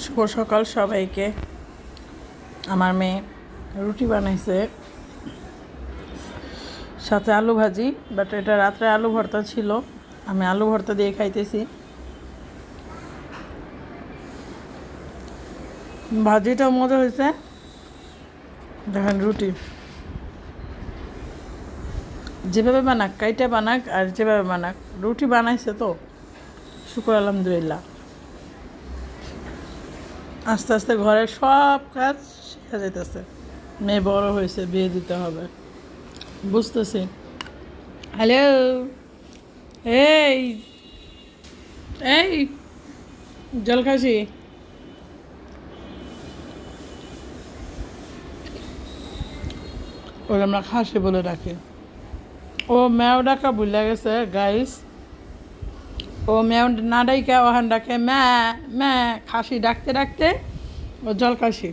শুভ সকাল সবাইকে। আমার মেয়ে রুটি বানাইছে, সাথে আলু ভাজি, বাট এটা রাত্রে আলু ভর্তা ছিল, আমি আলু ভর্তা দিয়ে খাইতেছি। ভাজিটাও মজা হয়েছে। দেখেন রুটি যেভাবে বানাক, কাইটা বানাক আর যেভাবে বানাক, রুটি বানাইছে তো শুকর আলহামদুলিল্লাহ। আস্তে আস্তে ঘরের সব কাজ শেখা যাইতেছে। মেয়ে বড় হয়েছে, বিয়ে দিতে হবে, বুঝতেছি। হ্যালো, এই এই জল খাসি, ওরা আমরা খাসি বলে ডাকি। ও ম্যাও ডাকা ভুলে গেছে গাইস। ও ম্যাও না ডাইকা ওখান ডাকে ম্যা ম্যা, খাসি ডাকতে ডাকতে ও জল খাসি।